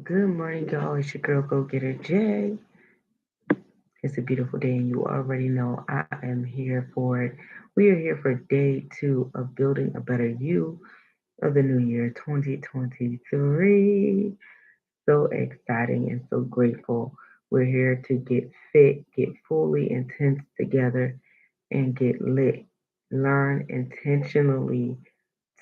Good morning, y'all. It's your girl, Go Getter J. It's a beautiful day, and you already know I am here for it. We are here for day two of building a better you of the new year 2023. So exciting and so grateful. We're here to get fit, get fully intense together, and get lit. Learn intentionally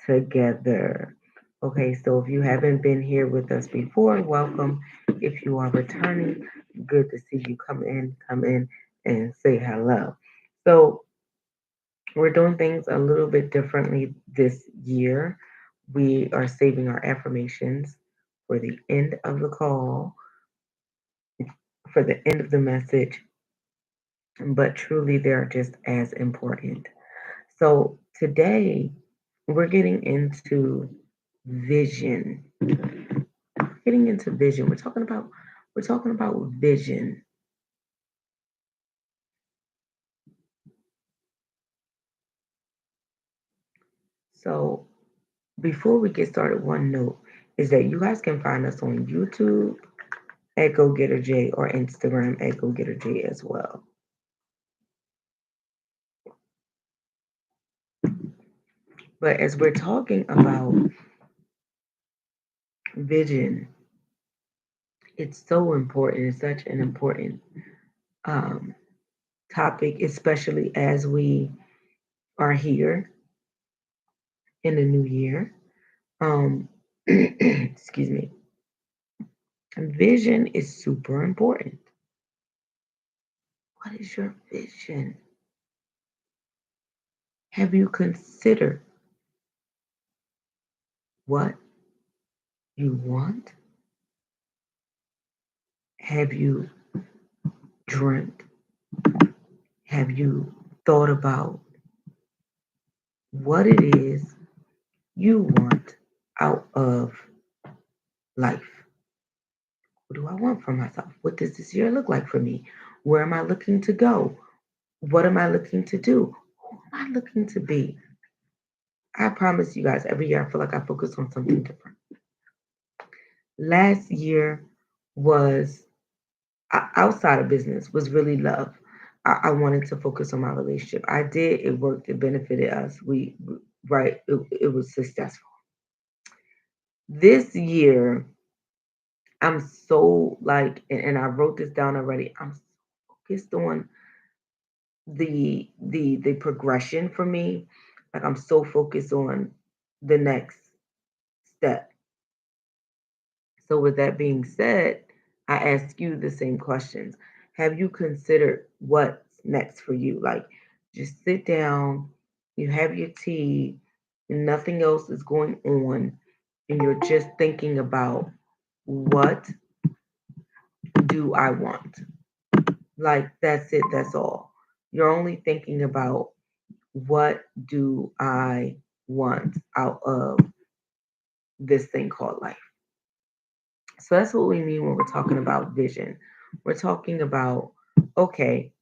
together. Okay, so if you haven't been here with us before, welcome. If you are returning, good to see you come in and say hello. So we're doing things a little bit differently this year. We are saving our affirmations for the end of the call, for the end of the message, but truly they're just as important. So today we're vision. Getting into vision. We're talking about vision. So before we get started, one note is that you guys can find us on YouTube at Go Getter J or Instagram at Go Getter J as well. But as we're talking about vision, it's so important. It's such an important um, topic, especially as we are here in the new year. Excuse me. Vision is super important. What is your vision? Have you considered what you want? Have you dreamt? Have you thought about what it is you want out of life? What do I want for myself? What does this year look like for me? Where am I looking to go? What am I looking to do? Who am I looking to be? I promise you guys, every year I feel like I focus on something different. Last year was outside of business, was really love. I wanted to focus on my relationship. I did. It worked. It benefited us. Right. It was successful. This year, I'm so like, and I wrote this down already. I'm focused on the progression for me. Like I'm so focused on the next step. So, with that being said, I ask you the same questions. Have you considered what's next for you? Like, just sit down, you have your tea, and nothing else is going on, and you're just thinking about what do I want? Like, that's it, that's all. You're only thinking about what do I want out of this thing called life. So that's what we mean when we're talking about vision. We're talking about, okay,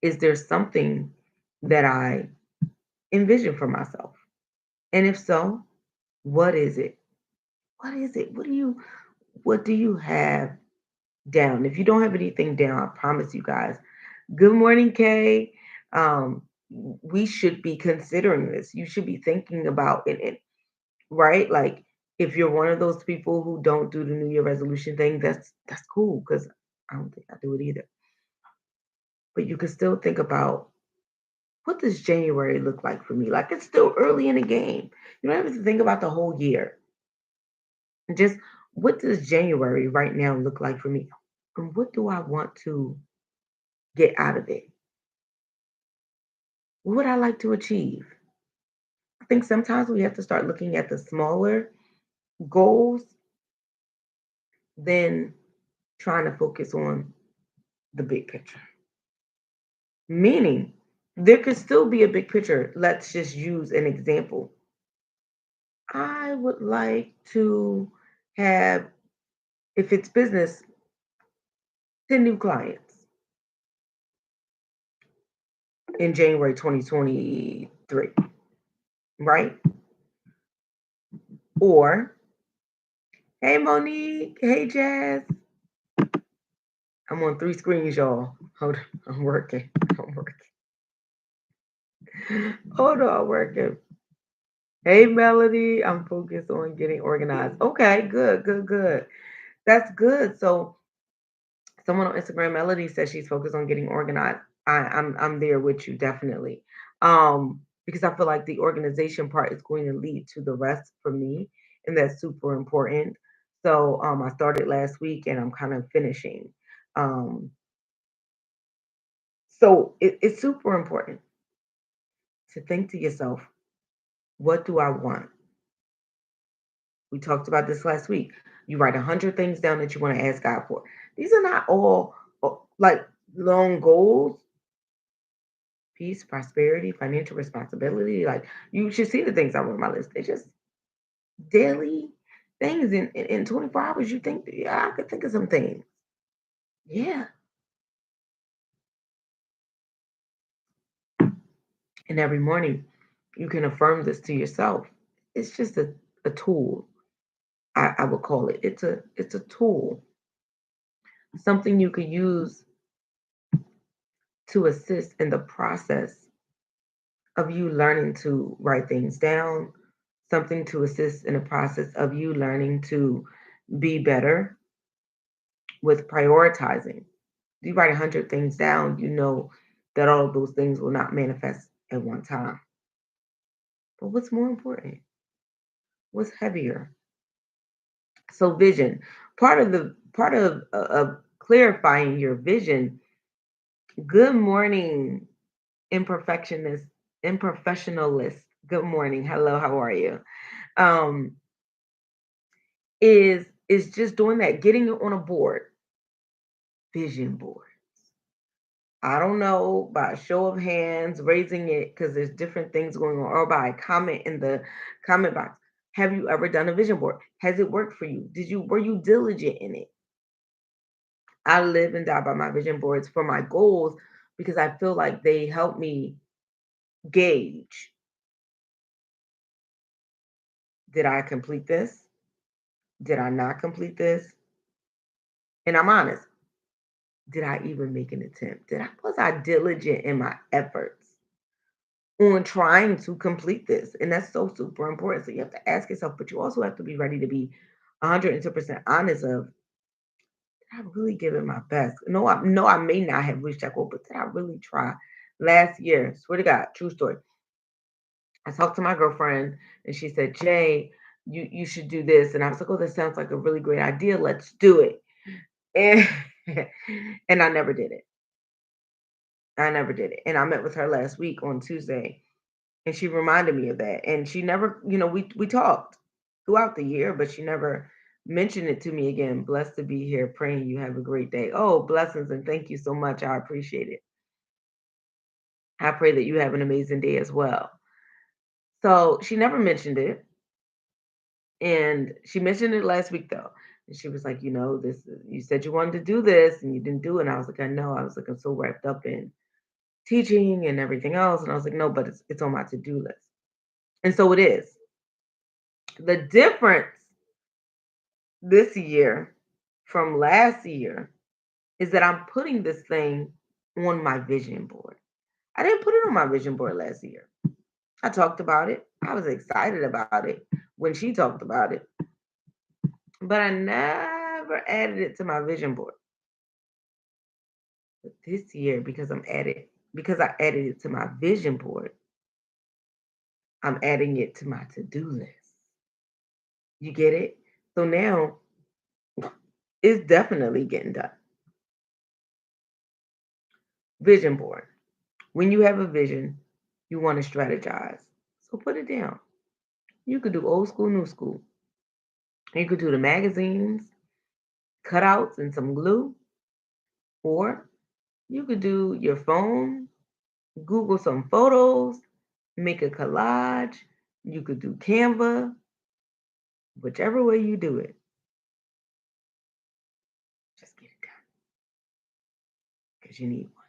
is there something that I envision for myself? And if so, what is it? What is it? What do you have down? If you don't have anything down, I promise you guys. Good morning, Kay. We should be considering this. You should be thinking about it, right? Like if you're one of those people who don't do the New Year resolution thing, that's cool because I don't think I do it either. But you can still think about what does January look like for me? Like it's still early in the game. You don't have to think about the whole year. Just what does January right now look like for me? And what do I want to get out of it? What would I like to achieve? I think sometimes we have to start looking at the smaller goals than trying to focus on the big picture. Meaning, there could still be a big picture. Let's just use an example. I would like to have, if it's business, 10 new clients in January 2023, right? Or Hey, Monique. Hey, Jazz. I'm on three screens, y'all. Hold on. I'm working. I'm working. Hold on. I'm working. Hey, Melody. I'm focused on getting organized. Okay, good, good, good. That's good. So, someone on Instagram, Melody, says she's focused on getting organized. I'm there with you definitely, because I feel like the organization part is going to lead to the rest for me, and that's super important. So I started last week, and I'm kind of finishing. Um, so it's super important to think to yourself, what do I want? We talked about this last week. You write 100 things down that you want to ask God for. These are not all like long goals. Peace, prosperity, financial responsibility. Like you should see the things I wrote on my list. They're just daily things. In 24 hours, you think, yeah, I could think of some things. Yeah. And every morning you can affirm this to yourself. It's just a tool. I would call it. It's a tool. Something you could use to assist in the process of you learning to write things down, something to assist in the process of you learning to be better with prioritizing. If you write 100 things down, you know that all of those things will not manifest at one time. But what's more important? What's heavier? So vision. Part of clarifying your vision. Good morning, imperfectionist, improfessionalist. Good morning. Hello, how are you? Um, is just doing that, getting it on a board, vision board. I don't know, by a show of hands, raising it because there's different things going on, or by a comment in the comment box. Have you ever done a vision board? Has it worked for you? Were you diligent in it? I live and die by my vision boards for my goals because I feel like they help me gauge, did I complete this? Did I not complete this? And I'm honest, did I even make an attempt? Was I diligent in my efforts on trying to complete this? And that's so super important. So you have to ask yourself, but you also have to be ready to be 102% honest of, did I really give it my best? No, I may not have reached that goal, but did I really try? Last year, swear to God, true story. I talked to my girlfriend and she said, Jay, you should do this. And I was like, oh, that sounds like a really great idea. Let's do it. And and I never did it. I never did it. And I met with her last week on Tuesday, and she reminded me of that. And she never, we talked throughout the year, but she never mentioned it to me again. Blessed to be here, praying you have a great day. Oh, blessings and thank you so much. I appreciate it. I pray that you have an amazing day as well. So she never mentioned it, and she mentioned it last week though. And she was like, this, you said you wanted to do this and you didn't do it. And I was like, I know. I was like, I'm so wrapped up in teaching and everything else. And I was like, no, but it's on my to-do list. And so it is. The difference this year from last year is that I'm putting this thing on my vision board. I didn't put it on my vision board last year. I talked about it. I was excited about it when she talked about it, but I never added it to my vision board. But this year, because I added it to my vision board, I'm adding it to my to-do list. You get it? So now it's definitely getting done. Vision board. When you have a vision, you want to strategize. So put it down. You could do old school, new school. You could do the magazines, cutouts, and some glue. Or you could do your phone, Google some photos, make a collage. You could do Canva, whichever way you do it. Just get it done because you need one.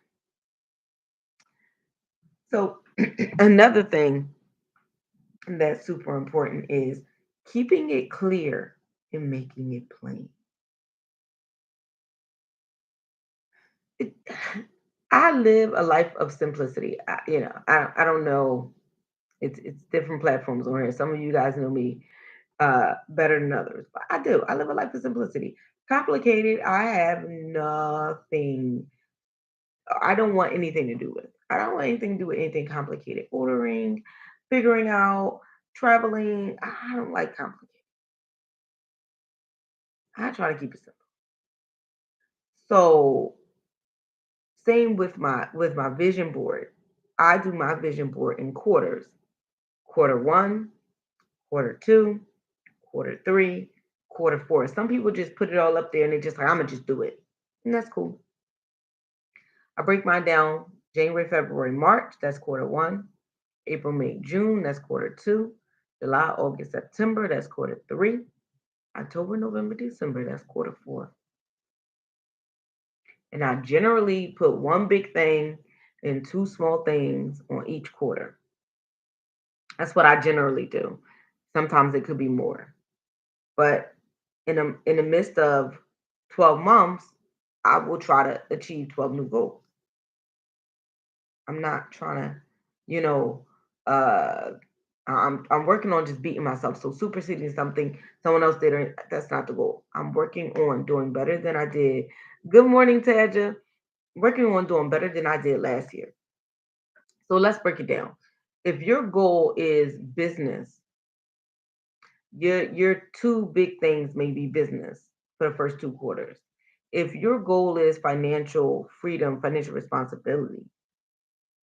So, another thing that's super important is keeping it clear. and making it plain. It, I live a life of simplicity. I don't know. It's different platforms on here. Some of you guys know me better than others, but I do. I live a life of simplicity. Complicated, I have nothing. I don't want anything to do with. I don't want anything to do with anything complicated. Ordering, figuring out, traveling. I don't like complicated. I try to keep it simple. So same with my vision board. I do my vision board in quarters. Quarter one, quarter two, quarter three, quarter four. Some people just put it all up there and they just like, I'm gonna just do it. And that's cool. I break mine down January, February, March, that's quarter one. April, May, June, that's quarter two. July, August, September, that's quarter three. October, November, December, that's quarter four. And I generally put one big thing and two small things on each quarter. That's what I generally do. Sometimes it could be more. But in the midst of 12 months, I will try to achieve 12 new goals. I'm not trying to, you know, uh I'm working on just beating myself. So superseding something someone else did, that's not the goal. I'm working on doing better than I did. Good morning, Tadja. Working on doing better than I did last year. So let's break it down. If your goal is business, your two big things may be business for the first two quarters. If your goal is financial freedom, financial responsibility,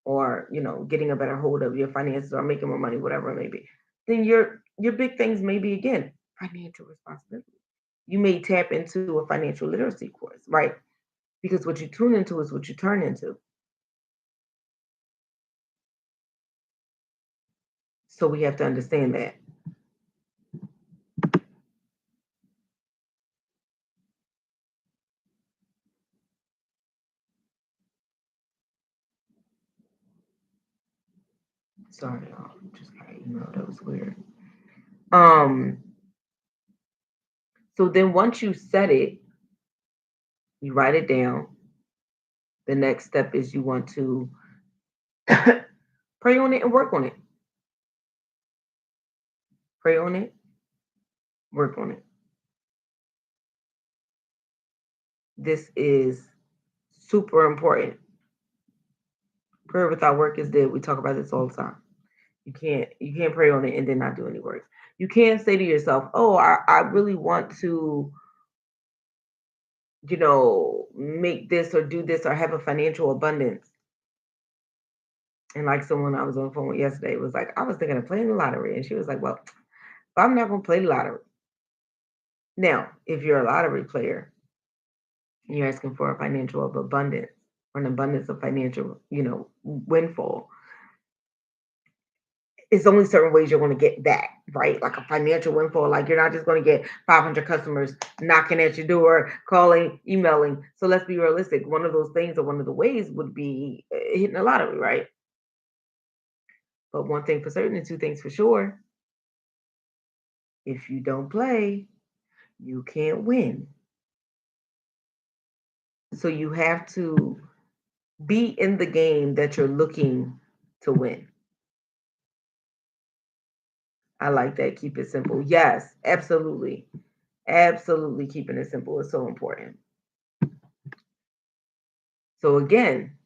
or getting a better hold of your finances or making more money, whatever it may be, then your big things may be again financial responsibility. You may tap into a financial literacy course, right? Because what you tune into is what you turn into. So we have to understand that. Sorry, y'all. Just got an email that was weird. Um, so then once you set it, you write it down. The next step is you want to pray on it and work on it. Pray on it, work on it. This is super important. Prayer without work is dead. We talk about this all the time. You can't pray on it and then not do any work. You can't say to yourself, "Oh, I really want to, make this or do this or have a financial abundance." And like someone I was on the phone with yesterday was like, "I was thinking of playing the lottery," and she was like, "Well, I'm not going to play the lottery." Now, if you're a lottery player and you're asking for a financial of abundance or an abundance of financial, windfall, it's only certain ways you're going to get that, right? Like a financial windfall. Like you're not just going to get 500 customers knocking at your door, calling, emailing. So let's be realistic. One of those things or one of the ways would be hitting a lottery, right? But one thing for certain and two things for sure, if you don't play, you can't win. So you have to be in the game that you're looking to win. I like that. Keep it simple. Yes, absolutely. Absolutely keeping it simple is so important. So again,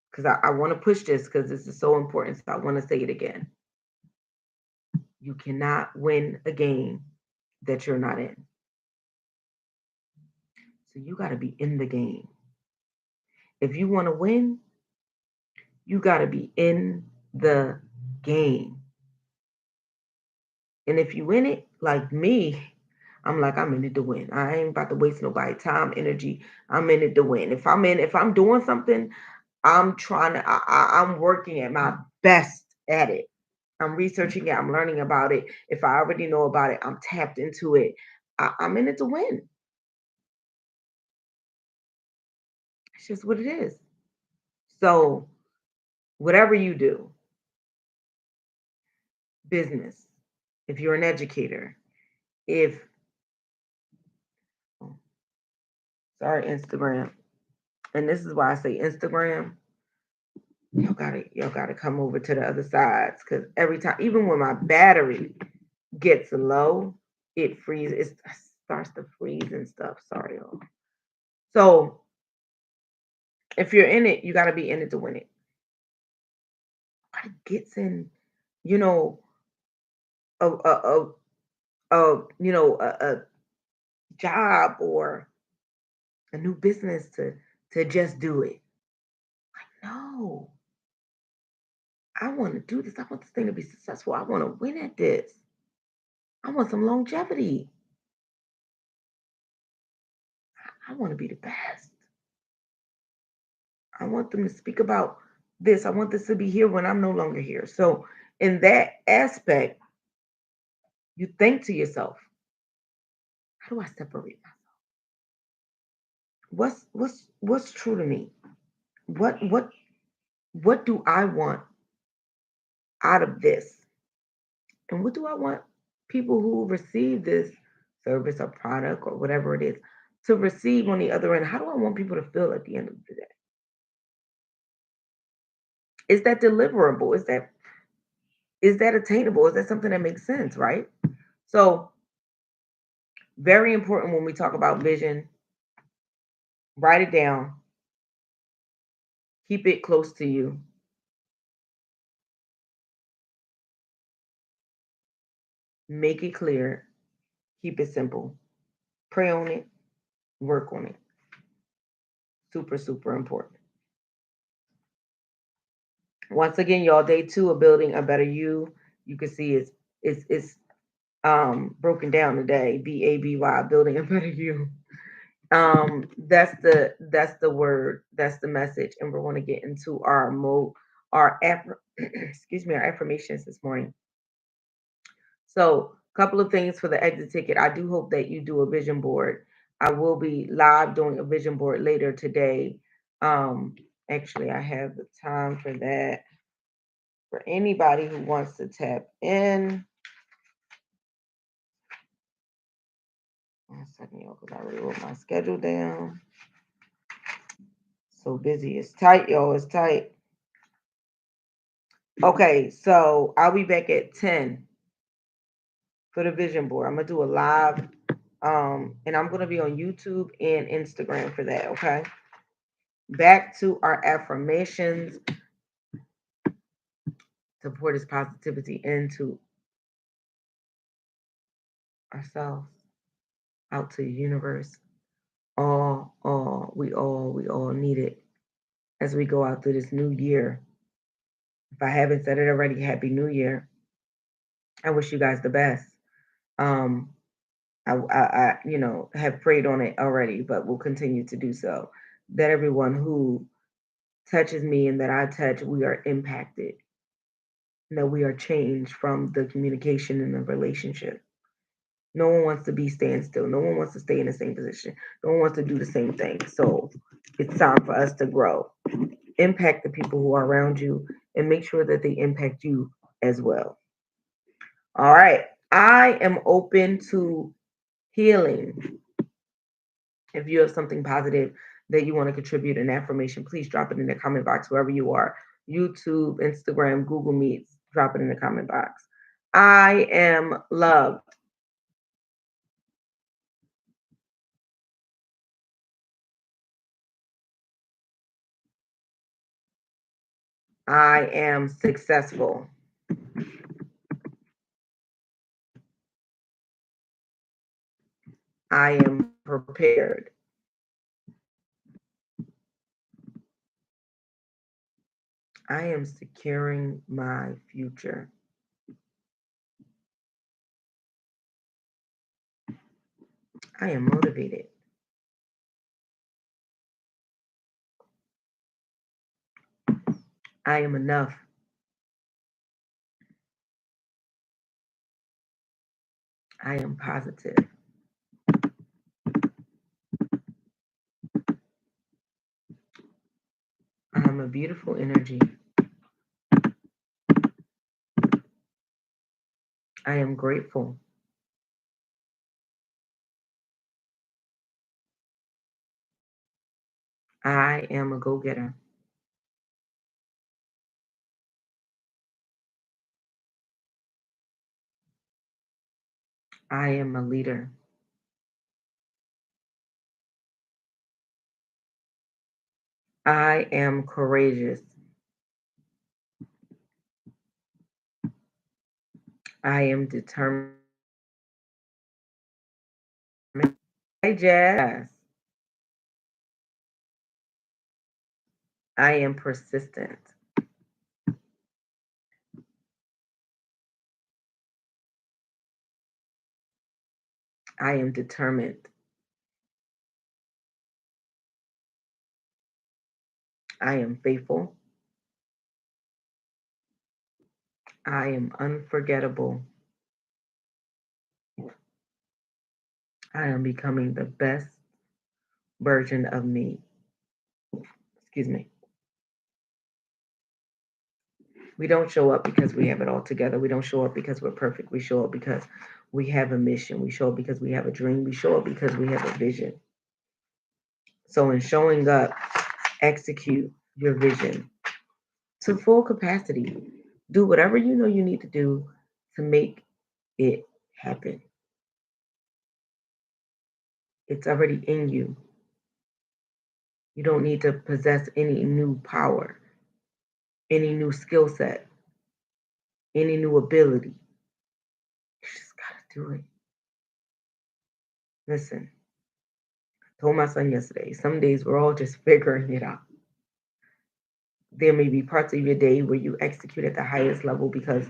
because I want to push this because this is so important. So I want to say it again. You cannot win a game that you're not in. So you got to be in the game. If you want to win, you got to be in the game. And if you win it, like me, I'm like, I'm in it to win. I ain't about to waste nobody time, energy. I'm in it to win. If I'm doing something, I'm trying to, I'm working at my best at it. I'm researching it. I'm learning about it. If I already know about it, I'm tapped into it. I'm in it to win. It's just what it is. So, whatever you do, business, if you're an educator, if Sorry, Instagram. And this is why I say Instagram. Y'all gotta come over to the other sides because every time, even when my battery gets low, it freezes. It starts to freeze and stuff. Sorry, y'all. So if you're in it, you gotta be in it to win it. Nobody gets in, you know, a job or a new business to just do it. No, I want to do this. I want this thing to be successful. I want to win at this. I want some longevity. I want to be the best. I want them to speak about this. I want this to be here when I'm no longer here. So, in that aspect, you think to yourself, how do I separate myself? What's true to me? What do I want out of this? And what do I want people who receive this service or product or whatever it is to receive on the other end? How do I want people to feel at the end of the day? Is that deliverable? Is that attainable? Is that something that makes sense, right? So, very important when we talk about vision, write it down, keep it close to you, make it clear, keep it simple, pray on it, work on it. Super, super important. Once again, y'all, day 2 of building a better you. You can see it's broken down today. B.A.B.Y, building a better you. That's the word, that's the message, and we're going to get into our excuse me, our affirmations this morning. So, a couple of things for the exit ticket. I do hope that you do a vision board. I will be live doing a vision board later today. Actually, I have the time for that. For anybody who wants to tap in. 1 second, y'all, because I already wrote my schedule down. So busy. It's tight, y'all. It's tight. Okay, so I'll be back at 10 for the vision board. I'm gonna do a live, and I'm gonna be on YouTube and Instagram for that. Okay. Back to our affirmations to pour this positivity into ourselves, out to the universe. We all need it as we go out through this new year. If I haven't said it already, Happy New Year. I wish you guys the best. Um, I have prayed on it already, but will continue to do so. That everyone who touches me and that I touch, we are impacted. That we are changed from the communication and the relationship. No one wants to be staying still. No one wants to stay in the same position. No one wants to do the same thing. So it's time for us to grow. Impact the people who are around you and make sure that they impact you as well. All right. I am open to healing. If you have something positive that you want to contribute an affirmation, please drop it in the comment box wherever you are. YouTube, Instagram, Google Meets, drop it in the comment box. I am loved. I am successful. I am prepared. I am securing my future. I am motivated. I am enough. I am positive. I am a beautiful energy. I am grateful. I am a go getter. I am a leader. I am courageous. I am determined. Hi, Jazz. I am persistent. I am determined. I am faithful. I am unforgettable. I am becoming the best version of me. Excuse me. We don't show up because we have it all together. We don't show up because we're perfect. We show up because we have a mission. We show up because we have a dream. We show up because we have a vision. So, in showing up, execute your vision to full capacity. Do whatever you know you need to do to make it happen. It's already in you. You don't need to possess any new power, any new skill set, any new ability. You just got to do it. Listen, I told my son yesterday, some days we're all just figuring it out. There may be parts of your day where you execute at the highest level because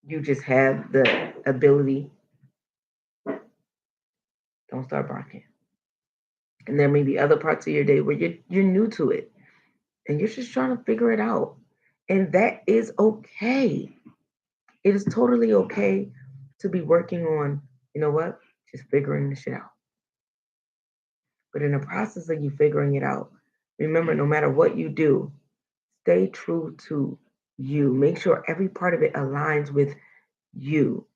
you just have the ability. Don't start barking. And there may be other parts of your day where you're new to it and you're just trying to figure it out. And that is okay. It is totally okay to be working on, you know what? Just figuring the shit out. But in the process of you figuring it out, remember no matter what you do, stay true to you. Make sure every part of it aligns with you.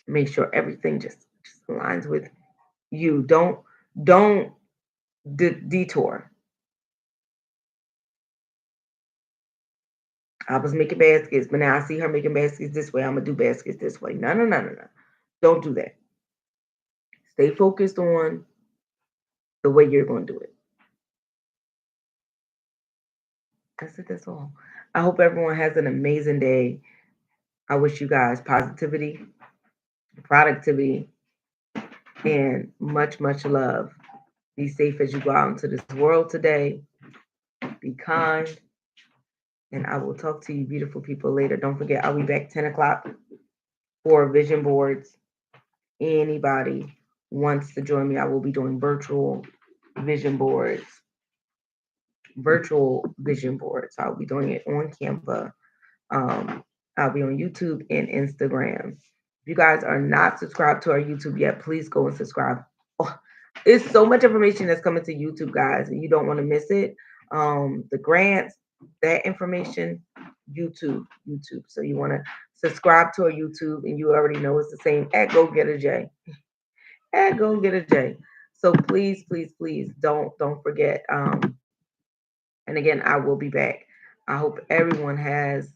Make sure everything just aligns with you. Don't detour. I was making baskets, but now I see her making baskets this way. I'm gonna do baskets this way. No, no, no, no, no. Don't do that. Stay focused on the way you're gonna do it. That's it, that's all. I hope everyone has an amazing day. I wish you guys positivity, productivity, and much, much love. Be safe as you go out into this world today. Be kind. And I will talk to you, beautiful people, later. Don't forget, I'll be back 10 o'clock for vision boards. Anybody wants to join me, I will be doing vision boards, virtual vision boards. I'll be doing it on Canva. Um, I'll be on YouTube and Instagram. If you guys are not subscribed to our YouTube yet, please go and subscribe. Oh, it's so much information that's coming to YouTube, guys, and you don't want to miss it. The grants, that information, YouTube. So you want to subscribe to our YouTube, and you already know it's the same at Go Get a J. At Go Get a J. So please, please, please don't forget. And again, I will be back. I hope everyone has